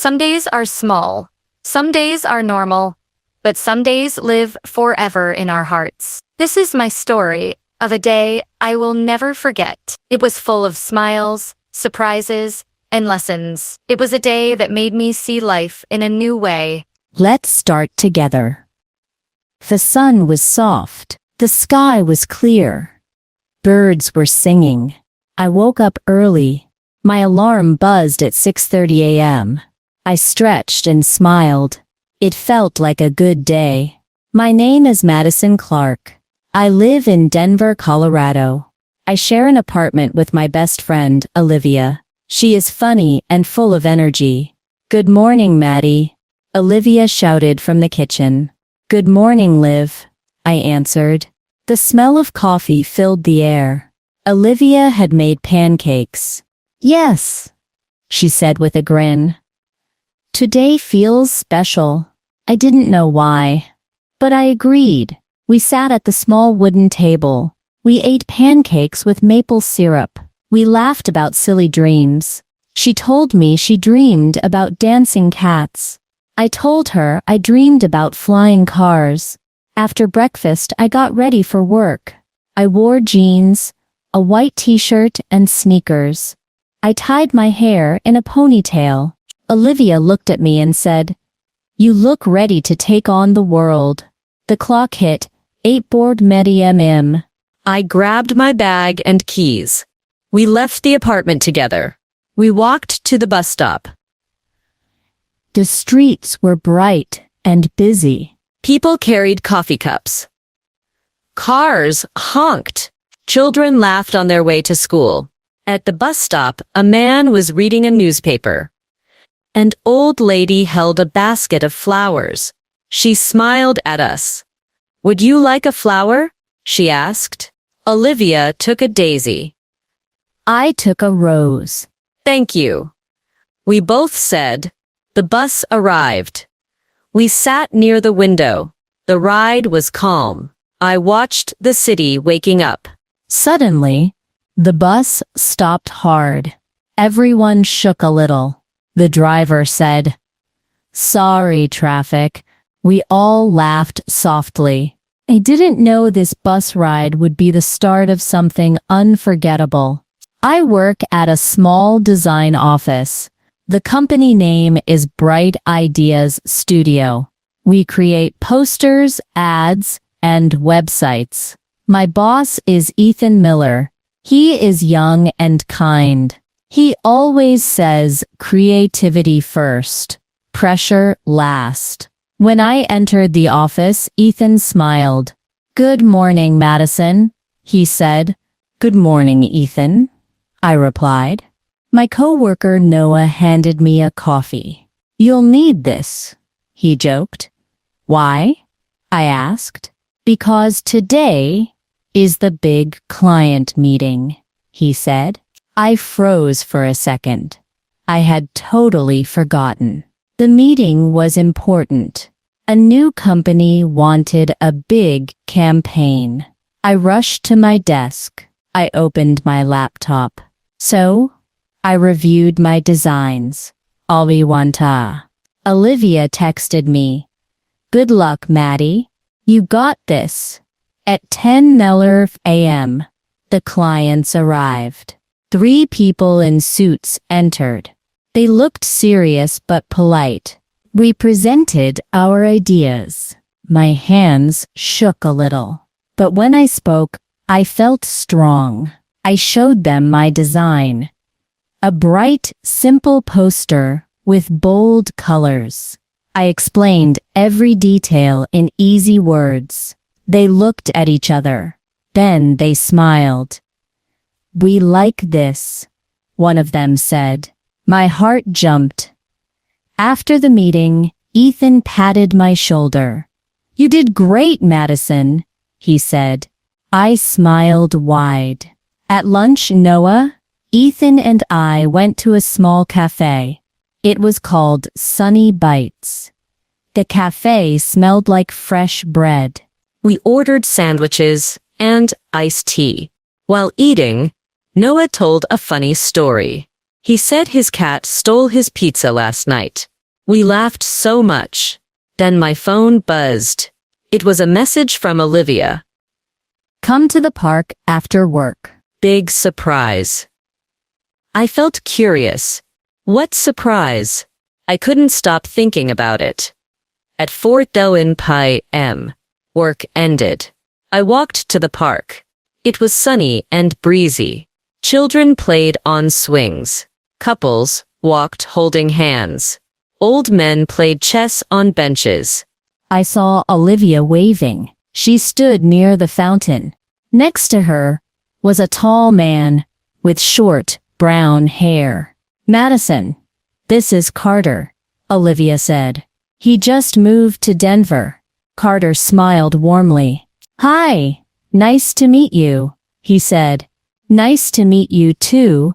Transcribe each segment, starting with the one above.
Some days are small, some days are normal, but some days live forever in our hearts. This is my story of a day I will never forget. It was full of smiles, surprises, and lessons. It was a day that made me see life in a new way. Let's start together. The sun was soft. The sky was clear. Birds were singing. I woke up early. My alarm buzzed at 6:30 a.m. I stretched and smiled. It felt like a good day. My name is Madison Clark. I live in Denver, Colorado. I share an apartment with my best friend, Olivia. She is funny and full of energy. Good morning, Maddie, Olivia shouted from the kitchen. Good morning, Liv, I answered. The smell of coffee filled the air. Olivia had made pancakes. Yes, she said with a grin. Today feels special. I didn't know why, but I agreed. We sat at the small wooden table. We ate pancakes with maple syrup. We laughed about silly dreams. She told me she dreamed about dancing cats. I told her I dreamed about flying cars. After breakfast, I got ready for work. I wore jeans, a white t-shirt, and sneakers. I tied my hair in a ponytail. Olivia looked at me and said, "You look ready to take on the world." The clock hit 8 board m. I grabbed my bag and keys. We left the apartment together. We walked to the bus stop. The streets were bright and busy. People carried coffee cups. Cars honked. Children laughed on their way to school. At the bus stop, a man was reading a newspaper. An old lady held a basket of flowers. She smiled at us. "Would you like a flower?" she asked. Olivia took a daisy. I took a rose. "Thank you," we both said. The bus arrived. We sat near the window. The ride was calm. I watched the city waking up. Suddenly, the bus stopped hard. Everyone shook a little. The driver said, "Sorry, traffic." We all laughed softly. I didn't know this bus ride would be the start of something unforgettable. I work at a small design office. The company name is Bright Ideas Studio. We create posters, ads, and websites. My boss is Ethan Miller. He is young and kind. He always says creativity first, pressure last. When I entered the office, Ethan smiled. "Good morning, Madison," he said. "Good morning, Ethan," I replied. My coworker Noah handed me a coffee. "You'll need this," he joked. "Why?" I asked. "Because today is the big client meeting," he said. I froze for a second. I had totally forgotten. The meeting was important. A new company wanted a big campaign. I rushed to my desk. I opened my laptop. So, I reviewed my designs. Aliwanta. Olivia texted me. "Good luck, Maddie. You got this." At 10 a.m., the clients arrived. 3 people in suits entered. They looked serious but polite. We presented our ideas. My hands shook a little. But when I spoke, I felt strong. I showed them my design. A bright, simple poster with bold colors. I explained every detail in easy words. They looked at each other. Then they smiled. "We like this," one of them said. My heart jumped. After the meeting, Ethan patted my shoulder. "You did great, Madison," he said. I smiled wide. At lunch, Noah, Ethan, and I went to a small cafe. It was called Sunny Bites. The cafe smelled like fresh bread. We ordered sandwiches and iced tea. While eating, Noah told a funny story. He said his cat stole his pizza last night. We laughed so much. Then my phone buzzed. It was a message from Olivia. Come to the park after work. Big surprise. I felt curious. What surprise? I couldn't stop thinking about it. At 4:00 p.m., work ended. I walked to the park. It was sunny and breezy. Children played on swings. Couples walked holding hands. Old men played chess on benches. I saw Olivia waving. She stood near the fountain. Next to her was a tall man with short, brown hair. Madison, this is Carter, Olivia said. He just moved to Denver. Carter smiled warmly. Hi, nice to meet you, he said. Nice to meet you too,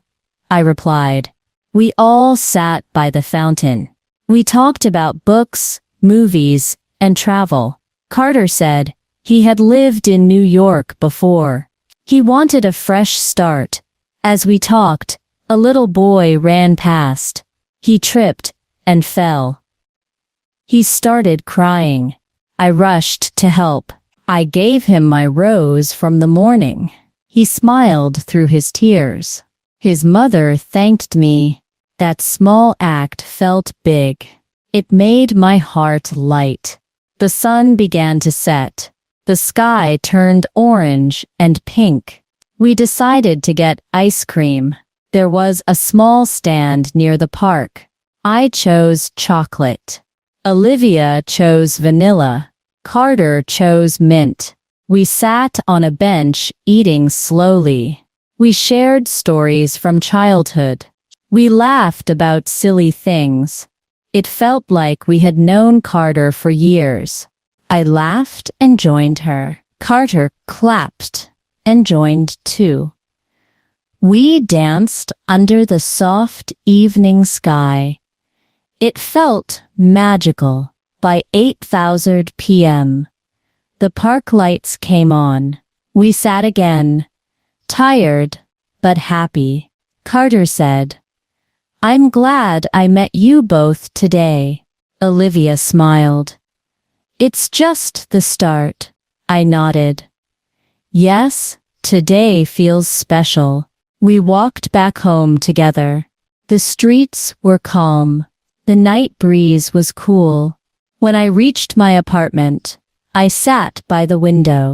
I replied. We all sat by the fountain. We talked about books, movies, and travel. Carter said he had lived in New York before. He wanted a fresh start. As we talked, a little boy ran past. He tripped and fell. He started crying. I rushed to help. I gave him my rose from the morning. He smiled through his tears. His mother thanked me. That small act felt big. It made my heart light. The sun began to set. The sky turned orange and pink. We decided to get ice cream. There was a small stand near the park. I chose chocolate. Olivia chose vanilla. Carter chose mint. We sat on a bench eating slowly. We shared stories from childhood. We laughed about silly things. It felt like we had known Carter for years. I laughed and joined her. Carter clapped and joined too. We danced under the soft evening sky. It felt magical. By 8:00 p.m., the park lights came on. We sat again, tired but happy. Carter said, I'm glad I met you both today. Olivia smiled. It's just the start. I nodded. Yes, today feels special. We walked back home together. The streets were calm. The night breeze was cool. When I reached my apartment, I sat by the window.